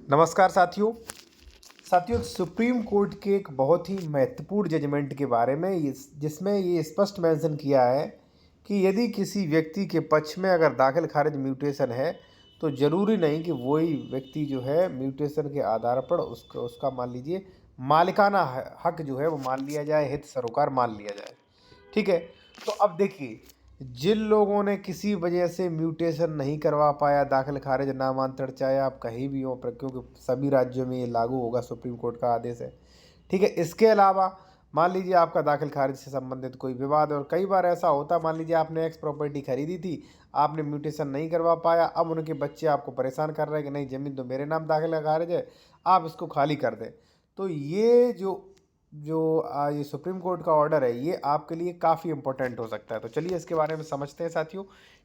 नमस्कार साथियों। Supreme court के एक बहुत ही महत्वपूर्ण जजमेंट के बारे में जिसमें ये स्पष्ट मेंशन किया है कि यदि किसी व्यक्ति के पक्ष में अगर दाखिल खारिज म्यूटेशन है तो ज़रूरी नहीं कि वही व्यक्ति जो है म्यूटेशन के आधार पर उसका उसका मान लीजिए मालिकाना हक जो है वो मान लिया जाए, हित सरोकार मान लिया जाए। ठीक है। तो अब देखिए, जिन लोगों ने किसी वजह से म्यूटेशन नहीं करवा पाया दाखिल खारिज नामांतरण, चाहे आप कहीं भी हो, पर क्योंकि सभी राज्यों में ये लागू होगा, सुप्रीम कोर्ट का आदेश है। ठीक है। इसके अलावा मान लीजिए आपका दाखिल खारिज से संबंधित कोई विवाद, और कई बार ऐसा होता, मान लीजिए आपने एक्स प्रॉपर्टी खरीदी थी, आपने म्यूटेशन नहीं करवा पाया, अब उनके बच्चे आपको परेशान कर रहे हैं कि नहीं ज़मीन तो मेरे नाम दाखिल खारिज है, आप इसको खाली कर दें। तो ये जो जो ये सुप्रीम कोर्ट का ऑर्डर है, ये आपके लिए काफ़ी इंपॉर्टेंट हो सकता है। तो चलिए इसके बारे में समझते हैं साथियों।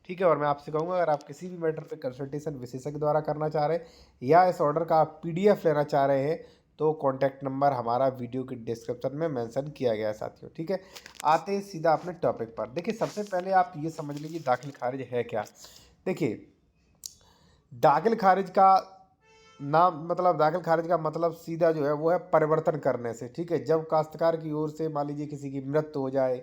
ठीक है। और मैं आपसे कहूँगा, अगर आप किसी भी मैटर पे कंसल्टेशन विशेषज्ञ द्वारा करना चाह रहे हैं या इस ऑर्डर का आप पीडीएफ लेना चाह रहे हैं तो कॉन्टैक्ट नंबर हमारा वीडियो के डिस्क्रिप्शन में मेंशन किया गया है साथियों। ठीक है। आते हैं सीधा अपने टॉपिक पर। देखिए, सबसे पहले आप ये समझ लीजिए दाखिल खारिज है क्या। देखिए, दाखिल खारिज का दाखिल खारिज का मतलब सीधा जो है वो है परिवर्तन करने से। ठीक है। जब काश्तकार की ओर से मान लीजिए किसी की मृत्यु हो जाए,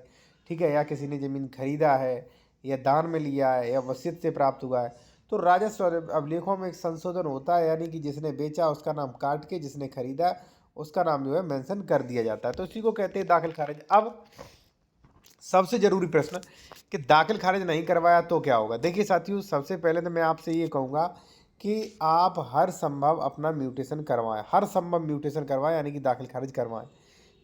ठीक है, या किसी ने ज़मीन खरीदा है या दान में लिया है या वसीयत से प्राप्त हुआ है, तो राजस्व अभिलेखों में एक संशोधन होता है, यानी कि जिसने बेचा उसका नाम काट के जिसने खरीदा उसका नाम जो है मेंशन कर दिया जाता है। तो इसी को कहते हैं दाखिल खारिज। अब सबसे ज़रूरी प्रश्न कि दाखिल खारिज नहीं करवाया तो क्या होगा। देखिए साथियों, सबसे पहले तो मैं आपसे ये कहूँगा कि आप हर संभव अपना म्यूटेशन करवाएं, हर संभव म्यूटेशन करवाएं, यानी कि दाखिल खारिज करवाएं।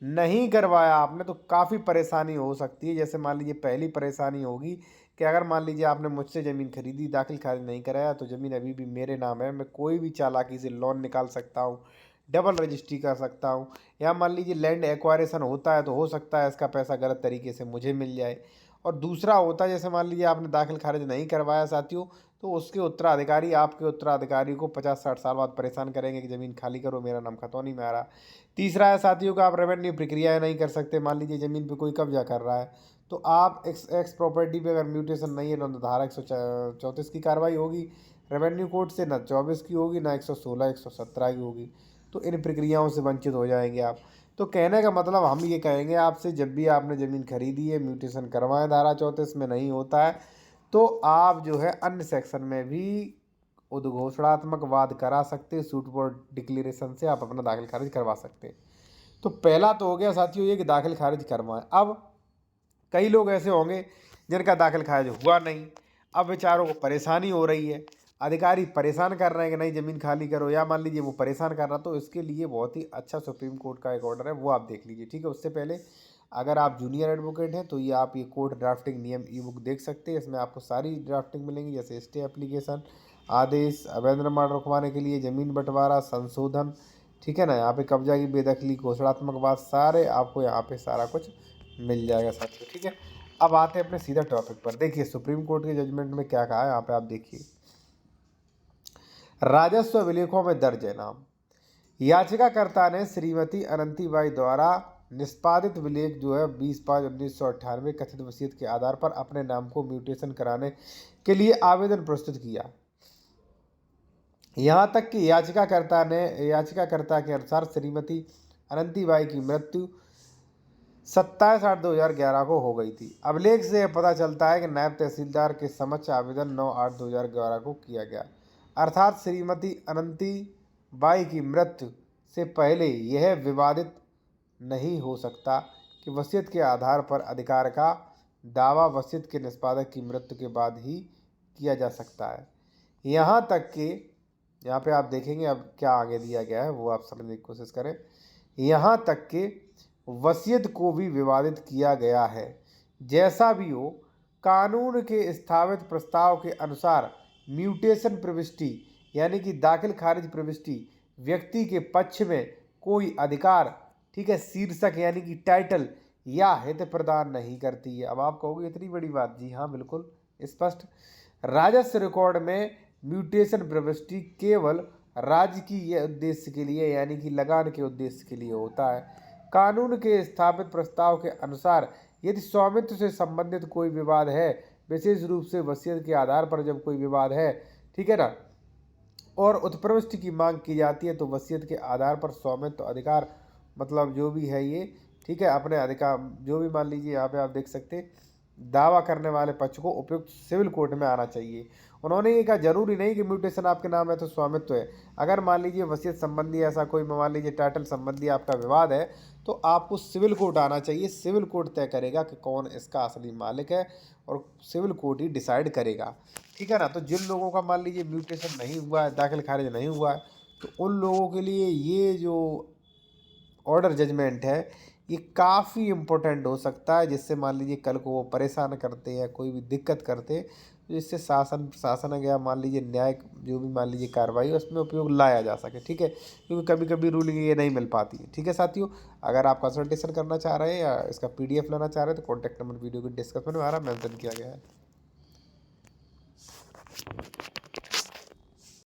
नहीं करवाया आपने तो काफ़ी परेशानी हो सकती है। जैसे मान लीजिए, पहली परेशानी होगी कि अगर मान लीजिए आपने मुझसे ज़मीन खरीदी, दाखिल खारिज नहीं कराया, तो ज़मीन अभी भी मेरे नाम है, मैं कोई भी चालाकी से लोन निकाल सकता हूँ, डबल रजिस्ट्री कर सकता हूँ, या मान लीजिए लैंड एक्वायरेशन होता है तो हो सकता है इसका पैसा गलत तरीके से मुझे मिल जाए। और दूसरा होता है, जैसे मान लीजिए आपने दाखिल खारिज नहीं करवाया साथियों, तो उसके उत्तराधिकारी आपके उत्तराधिकारी को 50-60 साल बाद परेशान करेंगे कि ज़मीन खाली करो, मेरा नाम खतौनी में आ रहा। तीसरा है साथियों का, आप रेवेन्यू प्रक्रियाएं नहीं कर सकते। मान लीजिए ज़मीन पे कोई कब्जा कर रहा है, तो आप एक्स प्रॉपर्टी पे अगर म्यूटेशन नहीं है तो धारा 134 की कार्रवाई होगी रेवेन्यू कोर्ट से, ना 24 की होगी, ना 116 117 की होगी। तो इन प्रक्रियाओं से वंचित हो जाएंगे आप। तो कहने का मतलब हम ये कहेंगे आपसे, जब भी आपने ज़मीन खरीदी है म्यूटेशन करवाएं, धारा 34 में नहीं होता है तो आप जो है अन्य सेक्शन में भी उद्घोषणात्मक वाद करा सकते हैं, सूट फॉर डिक्लेरेशन से आप अपना दाखिल खारिज करवा सकते हैं। तो पहला तो हो गया साथियों ये कि दाखिल खारिज करवाएं। अब कई लोग ऐसे होंगे जिनका दाखिल खारिज हुआ नहीं, अब बेचारों को परेशानी हो रही है, अधिकारी परेशान कर रहे हैं कि नहीं ज़मीन खाली करो, या मान लीजिए वो परेशान कर रहा, तो इसके लिए बहुत ही अच्छा सुप्रीम कोर्ट का एक ऑर्डर है, वो आप देख लीजिए। ठीक है। उससे पहले अगर आप जूनियर एडवोकेट हैं तो ये आप ये कोर्ट ड्राफ्टिंग नियम ई बुक देख सकते हैं। इसमें आपको सारी ड्राफ्टिंग मिलेंगी, जैसे स्टे एप्लीकेशन, आदेश, अवैध निर्माण रुकवाने के लिए, ज़मीन बंटवारा, संशोधन, ठीक है ना, यहाँ पे कब्जा की बेदखली, घोषणात्मक बात, सारे आपको यहाँ पे सारा कुछ मिल जाएगा साथियों। ठीक है। अब आते हैं अपने सीधा टॉपिक पर। देखिए, सुप्रीम कोर्ट के जजमेंट में क्या कहा है, यहाँ पे आप देखिए। राजस्व अभिलेखों में दर्ज है नाम। याचिकाकर्ता ने श्रीमती अनंतीबाई द्वारा निष्पादित विलेख जो है 20/5/1998 कथित वसीयत के आधार पर अपने नाम को म्यूटेशन कराने के लिए आवेदन प्रस्तुत किया। यहाँ तक कि याचिकाकर्ता के अनुसार श्रीमती अनंतीबाई की मृत्यु 27/8/2011 को हो गई थी। अभिलेख से यह पता चलता है कि नायब तहसीलदार के समक्ष आवेदन 9/8/2011 को किया गया, अर्थात श्रीमती अनंती बाई की मृत्यु से पहले यह विवादित नहीं हो सकता कि वसीयत के आधार पर अधिकार का दावा वसीयत के निष्पादक की मृत्यु के बाद ही किया जा सकता है। यहाँ तक कि यहाँ पे आप देखेंगे अब क्या आगे दिया गया है, वो आप समझने की कोशिश करें। यहाँ तक कि वसीयत को भी विवादित किया गया है। जैसा भी हो, कानून के स्थापित प्रस्ताव के अनुसार म्यूटेशन प्रविष्टि यानी कि दाखिल खारिज प्रविष्टि व्यक्ति के पक्ष में कोई अधिकार, ठीक है, शीर्षक यानी कि टाइटल या हित प्रदान नहीं करती है। अब आप कहोगे इतनी बड़ी बात, जी हाँ बिल्कुल स्पष्ट। राजस्व रिकॉर्ड में म्यूटेशन प्रविष्टि केवल राजकीय उद्देश्य के लिए यानी कि लगान के उद्देश्य के लिए होता है। कानून के स्थापित प्रस्ताव के अनुसार यदि स्वामित्व से संबंधित कोई विवाद है, विशेष रूप से वसीयत के आधार पर जब कोई विवाद है, ठीक है ना, और उत्प्रविष्टि की मांग की जाती है तो वसीयत के आधार पर स्वामित्व अधिकार मतलब जो भी है ये, ठीक है, अपने अधिकार जो भी मान लीजिए यहाँ पे आप देख सकते हैं, दावा करने वाले पक्ष को उपयुक्त सिविल कोर्ट में आना चाहिए। उन्होंने ये कहा जरूरी नहीं कि म्यूटेशन आपके नाम है तो स्वामित्व है। अगर मान लीजिए वसीयत संबंधी ऐसा कोई मान लीजिए टाइटल संबंधी आपका विवाद है तो आपको सिविल कोर्ट आना चाहिए। सिविल कोर्ट तय करेगा कि कौन इसका असली मालिक है और सिविल कोर्ट ही डिसाइड करेगा, ठीक है ना। तो जिन लोगों का मान लीजिए म्यूटेशन नहीं हुआ है, दाखिल खारिज नहीं हुआ है, तो उन लोगों के लिए ये जो ऑर्डर जजमेंट है ये काफ़ी इम्पोर्टेंट हो सकता है, जिससे मान लीजिए कल को वो परेशान करते हैं, कोई भी दिक्कत करते हैं, तो इससे शासन या मान लीजिए न्याय जो भी मान लीजिए कार्रवाई है उसमें उपयोग लाया जा सके, ठीक है। क्योंकि कभी कभी रूलिंग ये नहीं मिल पाती है, ठीक है साथियों। अगर आप कंसल्टेशन करना चाह रहे हैं या इसका PDF लेना चाह रहे हैं तो कॉन्टैक्ट नंबर वीडियो के डिस्क्रिप्शन में आ रहा है, मेंशन किया गया है।